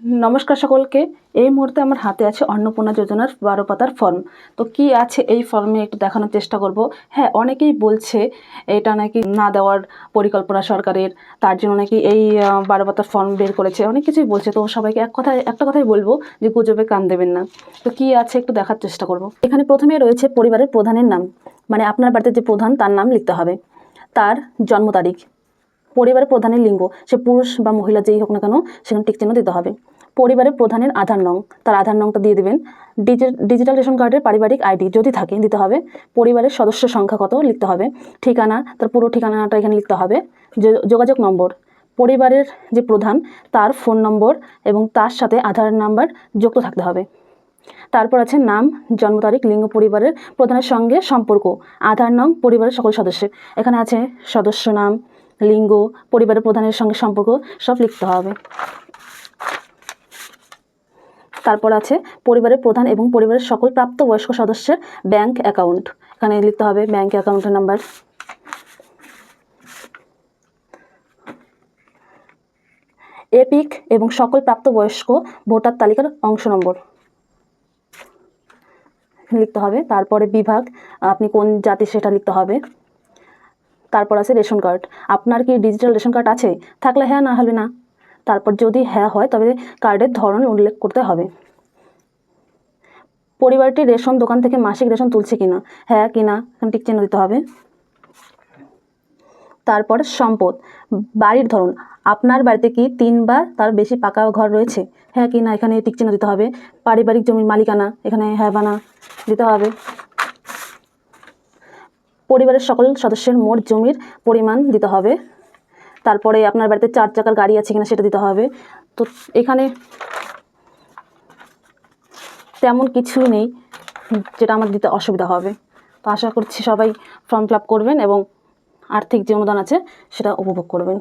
নমস্কার সকলকে। এই মুহূর্তে আমার হাতে আছে অন্নপূর্ণা যোজনার 12 পাতার ফর্ম। তো কি আছে এই ফর্মে একটু দেখানোর চেষ্টা করব। হ্যাঁ, অনেকেই বলছে এটা নাকি না দেওয়ার পরিকল্পনা সরকারের, তার জন্য নাকি এই 12 পাতার ফর্ম বের করেছে, অনেক কিছুই বলছে। তো সবাইকে একটা কথাই বলবো যে গুজবে কান দেবেন না। তো কি আছে একটু দেখার চেষ্টা করব। এখানে প্রথমে রয়েছে পরিবারের প্রধানের নাম, মানে আপনার বাড়িতে যে প্রধান তার নাম লিখতে হবে, তার জন্ম তারিখ, পরিবারের প্রধানের লিঙ্গ, সে পুরুষ বা মহিলা যেই হোক না কেন সেখানে টিক চিহ্ন দিতে হবে। পরিবারের প্রধানের আধার নং, তার আধার নংটা দিয়ে দেবেন। ডিজিটাল রেশন কার্ডের পারিবারিক আইডি যদি থাকে দিতে হবে। পরিবারের সদস্য সংখ্যা কত লিখতে হবে। ঠিকানা, তার পুরো ঠিকানাটা এখানে লিখতে হবে। যোগাযোগ নম্বর, পরিবারের যে প্রধান তার ফোন নম্বর এবং তার সাথে আধার নাম্বার যুক্ত থাকতে হবে। তারপর আছে নাম, জন্ম তারিখ, লিঙ্গ, পরিবারের প্রধানের সঙ্গে সম্পর্ক, আধার নং, পরিবারের সকল সদস্যের। এখানে আছে সদস্য নাম, লিঙ্গ, পরিবারের প্রধানের সঙ্গে সম্পর্ক সব লিখতে হবে। তারপর আছে পরিবারের প্রধান এবং পরিবারের সকল প্রাপ্তবয়স্ক সদস্যের ব্যাংক অ্যাকাউন্ট, এখানে লিখতে হবে ব্যাংক অ্যাকাউন্টের নাম্বার। এপিক এবং সকল প্রাপ্তবয়স্ক ভোটার তালিকার অংশ নম্বর লিখতে হবে। তারপরে বিভাগ, আপনি কোন জাতি সেটা লিখতে হবে। তারপর আছে রেশন কার্ড, আপনার কি ডিজিটাল রেশন কার্ড আছে? থাকলে হ্যাঁ, না হলে না। তারপর যদি হ্যাঁ হয় তবে কার্ডের ধরন উল্লেখ করতে হবে। পরিবারটি রেশন দোকান থেকে মাসিক রেশন তুলছে কিনা, হ্যাঁ কিনা এখানে টিক চিহ্ন দিতে হবে। তারপর সম্পদ, বাড়ির ধরন, আপনার বাড়িতে কি 3 বা তার বেশি পাকা ঘর রয়েছে, হ্যাঁ কি না এখানে টিক চিহ্ন দিতে হবে। পারিবারিক জমির মালিকানা, এখানে হ্যাঁ বা না দিতে হবে। পরিবারের সকল সদস্যের মোট জমির পরিমাণ দিতে হবে। তারপরে আপনার বাড়িতে 4 চাকার গাড়ি আছে কিনা সেটা দিতে হবে। তো এখানে তেমন কিছুই নেই যেটা আমার দিতে অসুবিধা হবে। তো আশা করছি সবাই ফর্ম ফিল আপ করবেন এবং আর্থিক যে অনুদান আছে সেটা উপভোগ করবেন।